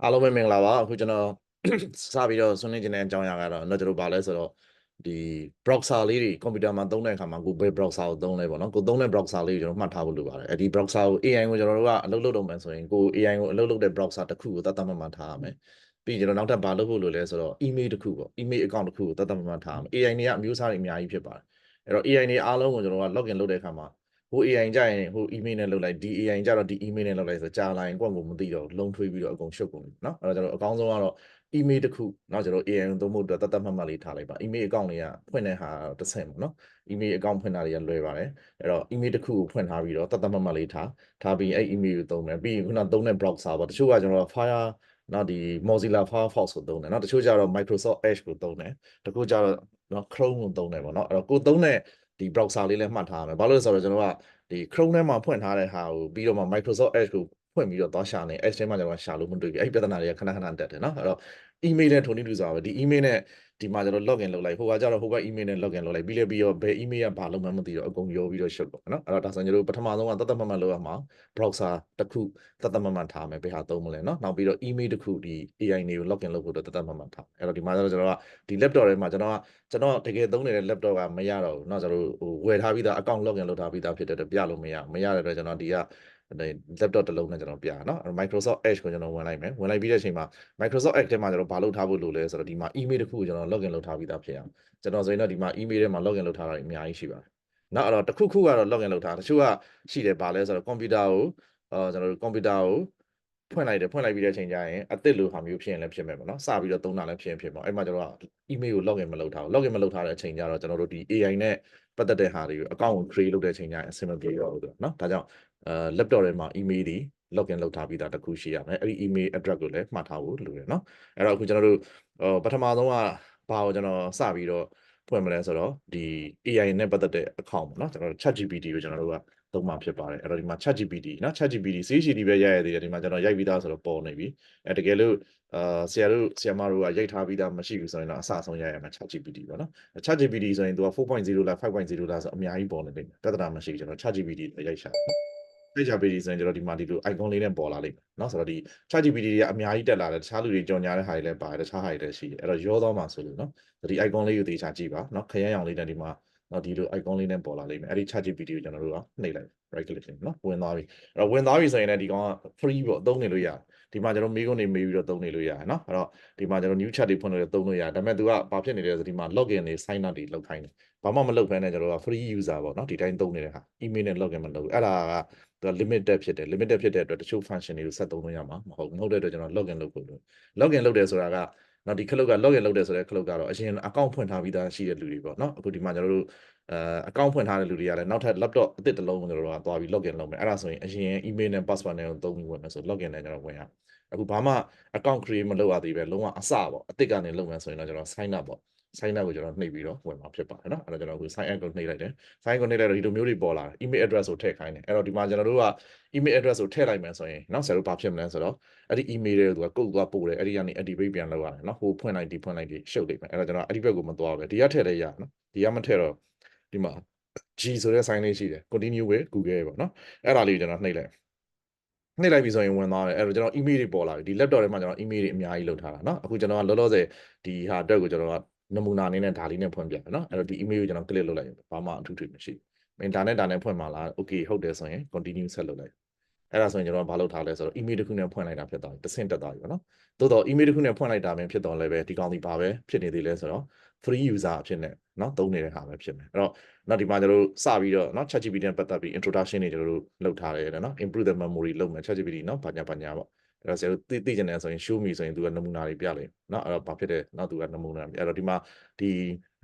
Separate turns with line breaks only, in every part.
အားလုံးပဲမင်္ဂလာပါအခုကျွန်တော်စပြီးတော့ဆွေးနွေးခြင်းတဲ့အကြောင်းအရာကတော့ကျွန်တော်ဗာလဲဆိုတော့ဒီ browser လေးတွေကွန်ပျူတာမှာသုံးတဲ့အခါမှာကိုဘယ် browser ကိုသုံးလဲပေါ့နော်ကိုသုံးတဲ့ browser လေးကိုကျွန်တော်မှတ်ထားဖို့လိုပါတယ်အဲဒီ browser ကို AI ကိုကျွန်တော်တို့ကအလုပ်လုပ်တော့မယ်ဆိုရင်ကို AI ကိုအလုပ်လုပ်တဲ့ browser တစ်ခုကိုသတ်မှတ်ထားရမယ်ပြီးကျွန်တော်နောက်ထပ်ဗာလုပ်ဖို့လိုလဲဆိုတော့ email တစ်ခုပေါ့ email account တစ်ခုကိုသတ်မှတ်ထားရမယ် AI တွေကအမျိုးအစားတွေအများကြီးဖြစ်ပါတယ်အဲ့တော့ AI တွေအားလုံးကိုကျွန်တော်က login လုပ်တဲ့အခါမှာဟို AI ကြရင်ဟို email နဲ့လုပ်လိုက်ဒီ AI ကြတော့ဒီ email နဲ့လုပ်လိုက်ဆိုကြာလာရင်ကိုယ့်ကိုမသိတော့လုံးထွေးပြီးတော့အကုန်ရှုပ်ကုန်ပြီเนาะအဲ့တော့ကျွန်တော်အကောင်းဆုံးကတော့ email တစ်ခုเนาะကျွန်တော် AI ကိုသုံးဖို့အတွက်တတ်မှတ်လေးထားလိုက်ပါ email account တွေကဖွင့်တဲ့ဟာတစ်ဆင့်ပေါ့เนาะ email account ဖွင့်တာတွေကလွယ်ပါတယ်အဲ့တော့ email တစ်ခုကိုဖွင့်ထားပြီးတော့တတ်မှတ်လေးထားပြီးအဲ့ email ကိုသုံးမယ်ပြီးရင်ခုနသုံးတဲ့ browser ပေါ့တချို့ကကျွန်တော် Fire နော်ဒီ Mozilla Firefox ကိုသုံးတယ်เนาะတချို့ကျတော့ Microsoft Edge ကိုသုံးတယ်တချို့ကျတော့เนาะ Chrome ကိုသုံးတယ်ပေါ့เนาะအဲ့တော့ကိုသုံးတဲ့ဒီ browser လေးလည်းမှတ်ထားရမယ်ဘာလို့လဲဆိုတော့ကျွန်တော်ကဒီ Chrome ထဲမှာဖွင့်ထားတဲ့ဟာကိုပြီးတော့မှ Microsoft Edge ကိုဖွင့်ပြီးတော့သွားရှာနေ Edge ထဲမှာကျွန်တော်ရှာလို့မတွေ့ဘူးအဲ့ဒီပြဿနာတွေကခဏတက်တယ်เนาะအဲ့တော့ email နဲ့ထိုနည်းတူစွာပဲဒီ email နဲ့ဒီမှာကျွန်တော် login လုပ်လိုက်ဟိုကကျတော့ဟိုဘက် email နဲ့ login လုပ်လိုက်ပြီးတော့ဘယ် email ကဘာလုံးမှမသိတော့အကုန်ရောပြီးတော့ရှုပ်တော့เนาะအဲ့တော့ဒါဆိုကျွန်တော်တို့ပထမဆုံးကတတ်မှတ်လုပ်ရမှာ browser တစ်ခုတတ်မှတ်ထားမယ်ဘယ်ဟာသုံးမလဲเนาะနောက်ပြီးတော့ email တစ်ခုဒီ AI တွေကို login လုပ်ဖို့တတ်မှတ်ထားအဲ့တော့ဒီမှာကျတော့ကျွန်တော်ကဒီ laptop ထဲမှာကျွန်တော်တကယ်သုံးနေတဲ့ laptop ကမရတော့ဘူးเนาะကျွန်တော်ဟိုဝယ်ထားပြီးသား account login လုပ်ထားပြီးသားဖြစ်တဲ့အတွက်ပြလို့မရတဲ့အတွက်ကျွန်တော်ဒီက laptop တစ်လုံးနဲ့ကျွန်တော်ပြเนาะ Microsoft Edge ကိုကျွန်တော်ဝင်လိုက်မယ်ဝင်လိုက်ပြီးတဲ့အချိန်မှာ Microsoft Edge ထဲမှာကျွန်တော်ဘာလုပ်ထားဖို့လိုလဲဆိုတော့ဒီမှာ email တစ်ခုကိုကျွန်တော် login လုပ်ထားပြီးသားဖြစ်အောင်ကျွန်တော်ဆိုရင်တော့ဒီမှာ email ထဲမှာ login လုပ်ထားတာအများကြီးရှိပါတယ်နောက်အဲ့တော့တစ်ခုကတော့ login လုပ်ထားတချို့ကရှိတယ်ဘာလဲဆိုတော့ computer ကိုကျွန်တော်တို့ computer ကိုဖွင့်လိုက်ပြီးတဲ့အချိန်ကျရင်အသစ်လိုဟာမျိုးဖြစ်ရင်လည်းဖြစ်မယ်ပေါ့နော်စပြီးတော့သုံးတာလည်းဖြစ်ပေါ့အဲ့မှာကျွန်တော်က email ကို login မလုပ်ထားဘူး login မလုပ်ထားတဲ့အချိန်ကျတော့ကျွန်တော်တို့ဒီ AI နဲ့ပတ်သက်တဲ့ဟာတွေကို account ကို create လုပ်တဲ့အချိန်ကျရင်အဆင်မပြေတော့ဘူးเนาะဒါကြောင့်laptop ထဲမှာ email တွေ login လုပ်ထားပြီးသားတစ်ခုရှိရမယ်အဲ့ဒီ email address ကိုလည်းမှတ်ထားဖို့လိုတယ်เนาะအဲ့တော့အခုကျွန်တော်တို့ပထမဆုံးကဘာကိုကျွန်တော်စပြီးတော့ဖွင့်မလဲဆိုတော့ဒီ AI နဲ့ပတ်သက်တဲ့ account ပေါ့เนาะကျွန်တော်တို့ ChatGPT ကိုကျွန်တော်တို့ကသုံးမှာဖြစ်ပါတယ်အဲ့တော့ဒီမှာ ChatGPT เนาะ ChatGPT ChatGPT ပဲရိုက်ရသေးတယ်ဒီမှာကျွန်တော်ရိုက်ပြီးသားဆိုတော့ပေါ်နေပြီတကယ်လို့ဆရာမတို့ကရိုက်ထားပြီးသားမရှိဘူးဆိုရင်တော့အစအဆုံးရိုက်ရမှာ ChatGPT ပေါ့နော် ChatGPT ဆိုရင်သူက 4.0 လား 5.0 လားဆိုအများကြီးပေါ်နေလိမ့်မယ်ပြဿနာမရှိဘူးကျွန်တော် ChatGPT ရိုက်ရှာChatGPT ဆိုရင်ကျွန်တော်ဒီမှာဒီလို icon လေးနဲ့ပေါ်လာလိမ့်မယ်เนาะဆိုတော့ဒီ ChatGPT တွေကအများကြီးတက်လာတယ်တခြားလူတွေကြော်ညာတဲ့ဟာတွေလည်းပါတယ်တခြားဟာတွေလည်းရှိတယ်အဲ့တော့ရောသွားမှာဆိုလို့เนาะဒီ icon လေးကိုသေချာကြည့်ပါเนาะခရမ်းရောင်လေးနဲ့ဒီမှာဒီလို icon လေးနဲ့ပေါ်လာလိမ့်မယ်အဲ့ဒီ ChatGPT ကိုကျွန်တော်တို့ကနှိပ်လိုက် right click เนาะဝင်သွားပြီအဲ့တော့ဝင်သွားပြီဆိုရင်လည်းဒီကောင်က free ပေါ့သုံးနေလို့ရတယ်ဒီမှာကျွန်တော်မိကုန်းနေမေးပြီးတော့သုံးနေလို့ရတယ်เนาะအဲ့တော့ဒီမှာကျွန်တော် new chat တွေဖွင့်လို့သုံးလို့ရတယ်ဒါပေမဲ့ तू ကဘာဖြစ်နေလဲဆိုဒီမှာ login တွေ sign up တွေလုပ်ခိုင်းတယ်ဘာမှမလုပ်ဘဲနဲ့ကျွန်တော်က free user ပေါ့เนาะဒီတိုင်းသုံးနေတဲ့ဟာ email နဲ့ login မလုပ်ဘူးအဲ့ဒါကသူက limited ဖြစ်တဲ့အတွက်တချို့ function တွေကိုဆက်သုံးလို့ရမှာမဟုတ်တဲ့အတွက်ကျွန်တော် login လုပ်ဖို့လို login လုပ်တယ်ဆိုတာကနော်ဒီခလုတ်က login လုပ်တယ်ဆိုတဲ့ခလုတ်ကတော့အရင် account ဖွင့်ထားပြီးသားရှိတဲ့လူတွေပေါ့နော်အခုဒီမှာကျွန်တော်တို့account ဖွင့်ထားတဲ့လူတွေကလည်းနောက်ထပ် laptop အသစ်တစ်လုံးကိုကျွန်တော်တို့ကသွားပြီး login လုပ်မယ်အဲ့ဒါဆိုရင်အရင် email နဲ့ password နဲ့သုံးပြီးဝင်မယ်ဆို login နဲ့ကျွန်တော်ဝင်ရအခုဘာမှ account create မလုပ်ရသေးပဲလုံးဝအစပေါ့အသစ်ကနေလုပ်မယ်ဆိုရင်တော့ကျွန်တော် sign up ပေါ့ sign up ကိုကျွန်တော်နှိပ်ပြီးတော့ဝင်မှာဖြစ်ပါတယ်เนาะအဲ့တော့ကျွန်တော်အခု sign up ကိုနှိပ်လိုက်တယ် sign ကိုနှိပ်လိုက်တော့ဒီလိုမျိုးတွေပေါ်လာတယ် email address ကိုထည့်ခိုင်းတယ်အဲ့တော့ဒီမှာကျွန်တော်တို့က email address ကိုထည့်လိုက်မယ်ဆိုရင်เนาะဆရာတို့ဘာဖြစ်မလဲဆိုတော့အဲ့ဒီ email တွေကိုသူကကုတ်သွားပို့တယ်အဲ့ဒီကနေ activate ပြန်လုပ်ရတယ်เนาะဟိုဖွင့်လိုက်ဒီဖွင့်လိုက်ဒီရှုပ်လိမ့်မယ်အဲ့တော့ကျွန်တော်အဲ့ဒီဘက်ကိုမသွားဘူးဒီကထည့်လဲရเนาะဒီကမထည့်တော့ဒီမှာ G ဆိုတဲ့ sign လေးရှိတယ် continue with Google ပေါ့เนาะအဲ့ဒါလေးကိုကျွန်တော်နှိပ်လိုက်ပြီဆိုရင်ဝင်သွားတယ်အဲ့တော့ကျွန်တော် email တွေပေါ်လာပြီဒီ laptop ထဲမှာကျွန်တော် email တွေအများကြီးလုပ်ထားတာเนาะအခုကျွန်တော်ကလောလောဆယ်ဒီဟာအတွက်ကိုကျွန်တော်ကနမူနာအနေနဲ့ဒါလေးနဲ့ဖွင့်ပြတယ်เนาะအဲ့တော့ဒီ email ကိုကျွန်တော် click လုပ်လိုက်ဘာမှအထူးထွေမရှိဘူးဒါနဲ့ဖွင့်မှာလား okay ဟုတ်တယ်ဆိုရင် continue ဆက်လုပ်လိုက်အဲ့ဒါဆိုရင်ကျွန်တော်ဘာလုပ်ထားလဲဆိုတော့ email တစ်ခုနဲ့ဖွင့်လိုက်တာဖြစ်သွားပြီတစ်ဆင့်တက်သွားပြီပေါ့နော်သို့တော့ email တစ်ခုနဲ့ဖွင့်လိုက်တာပဲဖြစ်တော့လည်းပဲဒီကောင်ဒီဘာပဲဖြစ်နေသေးလဲဆိုတော့ free user အဖြစ်နဲ့เนาะသုံးနေတဲ့ဟာပဲဖြစ်မယ်အဲ့တော့နောက်ဒီမှာကျွန်တော်တို့စပြီးတော့เนาะ ChatGPT နဲ့ပတ်သက်ပြီး introduction တွေကျွန်တော်တို့လုပ်ထားတယ်เนาะ improve the memory လုပ်မယ် ChatGPT เนาะဘာညာပေါ့အဲ့တော့ဆရာတို့သိကျင်တယ်ဆိုရင် show me ဆိုရင်သူကနမူနာတွေပြလိုက်เนาะအဲ့တော့ဘာဖြစ်တယ်နောက်သူကနမူနာအဲ့တော့ဒီမှာဒီ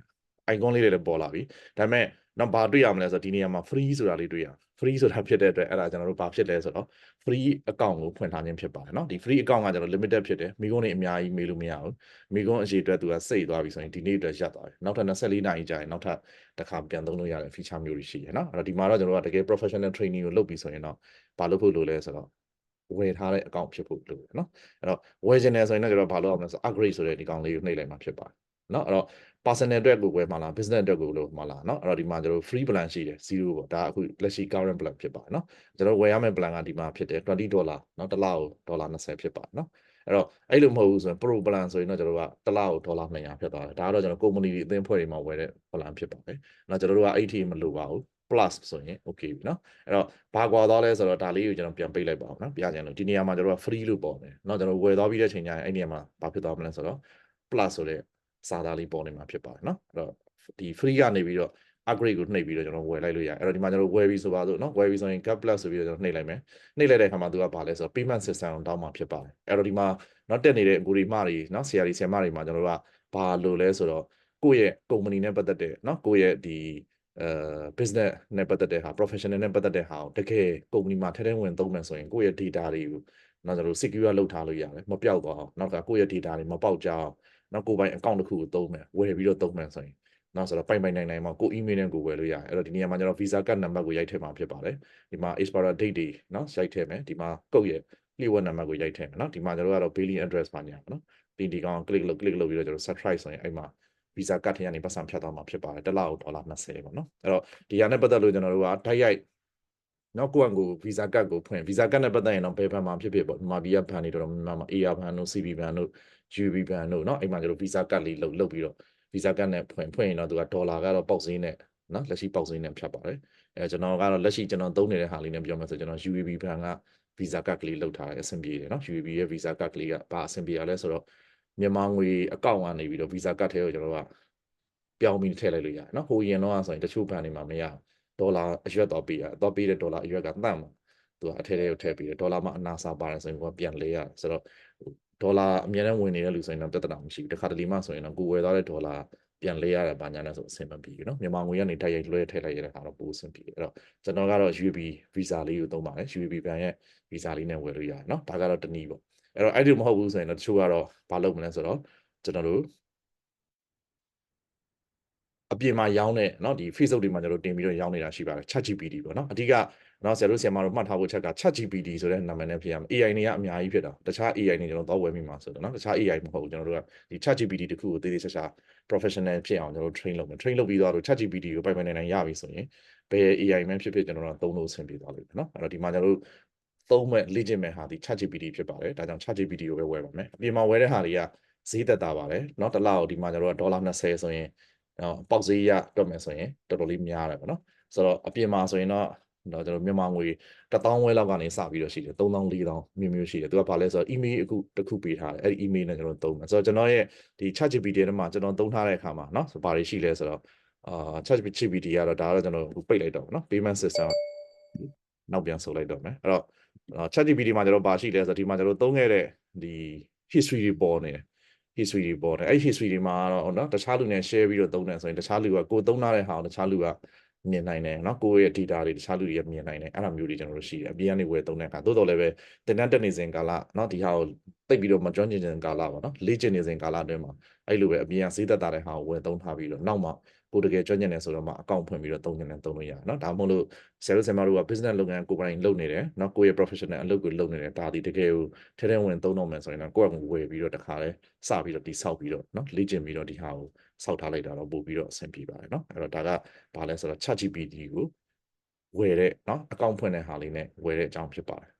icon လေးတွေလည်းပေါ်လာပြီဒါပေမဲ့နောက်ဘာတွေ့ရမလဲဆိုတော့ဒီနေရာမှာ free ဆိုတာလေးတွေ့ရ free ဆိုတာဖြစ်တဲ့အတွက်အဲ့ဒါကျွန်တော်တို့ဘာဖြစ်လဲဆိုတော့ free account ကိုဖွင့်ထားခြင်းဖြစ်ပါတယ်เนาะဒီ free account ကကျွန်တော် limited ဖြစ်တယ်မိကုန်းတွေအများကြီးမေးလို့မရဘူးမိကုန်းအရေးအတွက်သူကစိတ်သွားပြီဆိုရင်ဒီနေ့အတွက်ရပ်သွားတယ်နောက်ထပ်24နာရီကြာရင်နောက်ထပ်တစ်ခါပြန်သုံးလို့ရတဲ့ feature မျိုးတွေရှိတယ်เนาะအဲ့တော့ဒီမှာတော့ကျွန်တော်တို့ကတကယ် professional training ကိုလုပ်ပြီးဆိုရင်တော့ဘာလုပ်ဖို့လိုလဲဆိုတော့ဝယ်ထားတဲ့ account ဖြစ်ဖို့လိုတယ်เนาะအဲ့တော့ဝယ်ခြင်းတယ်ဆိုရင်တော့ကျွန်တော်ဘာလုပ်အောင်လဲဆို upgrade ဆိုတဲ့ဒီကောင်လေးကိုနှိပ်လိုက်မှာဖြစ်ပါတယ်เนาะအဲ့တော့ personal အတွက်ကိုဝယ်မှာလား business အတွက်ကိုလို့မှာလားเนาะအဲ့တော့ဒီမှာကျွန်တော် free plan ရှိတယ်0ပေါ့ဒါအခုလက်ရှိ current plan ဖြစ်ပါတယ်เนาะကျွန်တော်ဝယ်ရမယ့် plan ကဒီမှာဖြစ်တယ်$20เนาะတစ်လကို$20ဖြစ်ပါတယ်เนาะ အဲ့လိုမဟုတ်ဘူးဆိုရင် pro plan ဆိုရင်တော့ကျွန်တော်တို့ကတစ်လကိုဒေါ်လာ200ဖြစ်သွားတယ်ဒါကတော့ကျွန်တော် company တွေအသင်းဖွဲ့တွေမှာဝယ်တဲ့ plan ဖြစ်ပါတယ်နော်ကျွန်တော်တို့ကအဲ့ဒီမလိုပါဘူး plus ဆိုရင် okay ပြီနော်အဲ့တော့ဘာကွာသွားလဲဆိုတော့ဒါလေးကိုကျွန်တော်ပြန်ပိတ်လိုက်ပါအောင်နော်ပြကြရင်လို့ဒီနေရာမှာကျွန်တော်တို့က free လို့ပေါ်တယ်နော်ကျွန်တော်ဝယ်သွားပြီးတဲ့ချိန်ကျရင်အဲ့ဒီနေရာမှာဘာဖြစ်သွားမလဲဆိုတော့ plus ဆိုတဲ့စာသားလေးပေါ်နေမှာဖြစ်ပါတယ်နော်အဲ့တော့ဒီ free ကနေပြီးတော့ upgrade ကိုနှိပ်ပြီးတော့ကျွန်တော်ဝယ်လိုက်လို့ရတယ်အဲ့တော့ဒီမှာကျွန်တော်ဝယ်ပြီးဆိုပါစို့နော်ဝယ်ပြီးဆိုရင် gap plus ဆိုပြီးတော့ကျွန်တော်နှိပ်လိုက်မယ်နှိပ်လိုက်တဲ့အခါမှာသူကဘာလဲဆိုတော့ payment system ကိုတောင်းမှာဖြစ်ပါတယ်အဲ့တော့ဒီမှာနော်တက်နေတဲ့ကိုရီမတွေနော်ဆရာတွေဆရာမတွေမှာကျွန်တော်တို့ကဘာလို့လဲဆိုတော့ကိုယ့်ရဲ့ company နဲ့ပတ်သက်တဲ့နော်ကိုယ့်ရဲ့ဒီbusiness နဲ့ပတ်သက်တဲ့ဟာ professional နဲ့ပတ်သက်တဲ့ဟာကိုတကယ် company မှာထဲထဲဝင်သုံးမယ်ဆိုရင်ကိုယ့်ရဲ့ data တွေကိုနော်ကျွန်တော်တို့ secure လုပ်ထားလို့ရတယ်မပြောက်သွားအောင်နောက်ကကိုယ့်ရဲ့ data တွေမပေါက်ကြအောင်နော်ကိုယ်ပိုင် account တစ်ခုကိုသုံးမယ်ဝယ်ပြီးတော့သုံးမယ်ဆိုရင်နော်ဆိုတော့ပိုင်နိုင်မှာကို email နဲ့ကိုဝယ်လို့ရတယ်အဲ့တော့ဒီနေရာမှာကျွန်တော် visa card number ကိုရိုက်ထည့်မှာဖြစ်ပါတယ်ဒီမှာ expire date တွေနော်ရိုက်ထည့်မယ်ဒီမှာကုတ်ရဲ့လျှို့ဝှက် number ကိုရိုက်ထည့်မယ်နော်ဒီမှာကျွန်တော်ကတော့ billing address ပါညာနော်ဒီကောင် click လုပ်ပြီးတော့ကျွန်တော် subscribe ဆိုရင်အဲ့မှာ visa card ထဲကနေပတ်စံဖြတ်သွားမှာဖြစ်ပါတယ်တစ်လကိုဒေါ်လာ20ပေါ့နော်အဲ့တော့ဒီဟာနဲ့ပတ်သက်လို့ကျွန်တော်တို့ကတိုက်ရိုက်နော်ကိုယ့်အကို visa card ကိုဖွင့် visa card နဲ့ပတ်သက်ရင်တော့ဘယ်ဘဏ်မှာဖြစ်ပေါ့မြန်မာပြည်ကဘဏ်တွေတော်တော်များများမှာ AR ဘဏ်တို့ CB ဘဏ်တို့ UB ဘဏ်တို့နော်အဲ့မှာကျွန်တော် visa card လေးလုပ်ပြီးတော့ visa card နဲ့ဖွင့်ရင်တော့သူကဒေါ်လာကတော့ပေါက်ဈေးနဲ့နော်လက်ရှိပေါက်ဈေးနဲ့ဖြတ်ပါတယ်အဲကျွန်တော်ကတော့လက်ရှိကျွန်တော်သုံးနေတဲ့ဟာလေးနဲ့ပြောမယ်ဆိုကျွန်တော် UAB ဘဏ်က visa card ကလေးလုပ်ထားတယ်အဆင်ပြေတယ်နော် UAB ရဲ့ visa card ကလေးကဘာအဆင်ပြေရလဲဆိုတော့မြန်မာငွေအကောင့်ကနေပြီးတော့ visa card ထဲကိုကျွန်တော်ကပြောင်းပြီးထည့်လိုက်လို့ရတယ်နော်ဟိုရင်တော့ဆိုရင်တချို့ဘဏ်တွေမှာမရဒေါ်လာအရွက်တော့ပေးရတော့ပေးတဲ့ဒေါ်လာအရွက်ကတန့်မှာသူကအထက်ထဲကိုထည့်ပြီးတယ်ဒေါ်လာမှာအနာစာပါတယ်ဆိုရင်ကိုကပြန်လဲရဆိုတော့ဒေါ်လာအများနဲ့ဝင်နေတဲ့လူဆိုရင်တော့ပြဿနာမရှိဘူးတခါတလေမှဆိုရင်တော့ကိုဝယ်သွားတဲ့ဒေါ်လာပြန်လဲရတယ်ဘာညာနဲ့ဆိုအဆင်မပြေဘူးเนาะမြန်မာငွေကနေတိုက်ရိုက်လွှဲထည့်လိုက်ရတဲ့အခါတော့ပိုအဆင်ပြေအဲ့တော့ကျွန်တော်ကတော့ UAB visa လေးကိုသုံးပါတယ် UAB ဘဏ်ရဲ့ visa လေးနဲ့ဝယ်လို့ရတယ်เนาะဒါကတော့တနည်းပေါ့အဲ့တော့အဲ့ဒီမဟုတ်ဘူးဆိုရင်တော့တချို့ကတော့ဘာလုပ်မလဲဆိုတော့ကျွန်တော်တို့အပြင်မှာရောင်းတဲ့เนาะဒီ Facebook တွေမှာကျွန်တော်တင်ပြီးတော့ရောင်းနေတာရှိပါတယ် ChatGPT ပေါ့เนาะအဓိကเนาะဆရာတို့ဆရာမတို့မှတ်ထားဖို့ချက်က ChatGPT ဆိုတဲ့နာမည်နဲ့ဖြစ်ရမယ် AI တွေကအများကြီးဖြစ်တာတခြား AI တွေကျွန်တော်တော့ဝယ်မိမှာဆိုတော့เนาะတခြား AI မဟုတ်ဘူးကျွန်တော်တို့ကဒီ ChatGPT တခုကိုသေးသေးချာချာ professional ဖြစ်အောင်ကျွန်တော်တို့ train လုပ်မယ် train လုပ်ပြီးတော့ ChatGPT ကိုပိုင်နိုင်ရပြီဆိုရင်ဘယ် AI မှဖြစ်ကျွန်တော်တို့သုံးလို့အဆင်ပြေသွားလိမ့်မယ်เนาะအဲ့တော့ဒီမှာကျွန်တော်တို့သုံးမဲ့လေ့ကျင့်မဲ့ဟာဒီ ChatGPT ဖြစ်ပါတယ်ဒါကြောင့် ChatGPT ကိုပဲဝယ်ပါမယ်အပြင်မှာဝယ်တဲ့ဟာတွေကဈေးသက်သာပါတယ်เนาะတစ်လကိုဒီမှာကျွန်တော်တို့ဒေါ်လာ20ဆိုရင်ပေါက်ဈေးရတွက်မယ်ဆိုရင်တော်တော်လေးများတယ်ပေါ့နော်ဆိုတော့အပြင်မှာဆိုရင်တော့ကျွန်တော်မြန်မာငွေ1000ဝဲလောက်ကနေစပြီးတော့ရှိတယ်3000 4000မျိုးရှိတယ်သူကဘာလဲဆိုတော့ email အခုတစ်ခုပေးထားတယ်အဲ့ဒီ email နဲ့ကျွန်တော်သုံးမယ်ဆိုတော့ကျွန်တော်ရဲ့ဒီ ChatGPT ထဲမှာကျွန်တော်သုံးထားတဲ့အခါမှာเนาะဘာတွေရှိလဲဆိုတော့ChatGPT ကတော့ဒါကတော့ကျွန်တော်ပိတ်လိုက်တော့เนาะ payment system နောက်ပြန်ဆုပ်လိုက်တော့မယ်အဲ့တော့ ChatGPT မှာကျွန်တော်ဘာရှိလဲဆိုတော့ဒီမှာကျွန်တော်သုံးခဲ့တဲ့ဒီ history တွေပေါ်နေတယ်history တွေပေါ်တယ်အဲ့ history တွေမှာတော့เนาะတခြားလူနဲ့ share ပြီးတော့သုံးတယ်ဆိုရင်တခြားလူကကိုသုံးထားတဲ့ဟာကိုတခြားလူကမြင်နိုင်တယ်เนาะကိုယ့်ရဲ့ data တွေတခြားလူတွေကမြင်နိုင်တယ်အဲ့လိုမျိုးတွေကျွန်တော်တို့ရှိတယ်အပြင်ကနေဝယ်သုံးတဲ့အခါတိုးတော်လည်းပဲတင်တန်းတက်နေစဉ်ကာလเนาะဒီဟာကိုတိတ်ပြီးတော့မကျွမ်းကျင်ကာလပေါ့เนาะလေ့ကျင့်နေစဉ်ကာလအတွင်းမှာအဲ့လိုပဲအပြင်ကဈေးသက်သာတဲ့ဟာကိုဝယ်သုံးထားပြီးတော့နောက်မှကိုတကယ်ကျွမ်းကျင်နေဆိုတော့မှအကောင့်ဖွင့်ပြီးတော့သုံးနေတယ်သုံးလို့ရတယ်เนาะဒါမှမဟုတ်လို့ဆရာတို့ဆရာမတို့က business လုပ်ငန်းကိုယ်ပိုင်လုပ်နေတယ်เนาะကိုယ့်ရဲ့ professional အလုပ်ကိုလုပ်နေတယ်ဒါဒီတကယ်ကိုထဲထဲဝင်သုံးတော့မယ်ဆိုရင်တော့ကိုယ့်အကူဝယ်ပြီးတော့တခါလဲစပြီးတော့တိဆောက်ပြီးတော့เนาะလေ့ကျင့်ပြီးတော့ဒီဟာကိုစောက်ထားလိုက်တာတော့ပို့ပြီးတော့အဆင်ပြေပါတယ်เนาะအဲ့တော့ဒါကဘာလဲဆိုတော့ ChatGPT ကိုဝယ်တဲ့เนาะအကောင့်ဖွင့်တဲ့ဟာလေးနဲ့ဝယ်တဲ့အကြောင်းဖြစ်ပါတယ်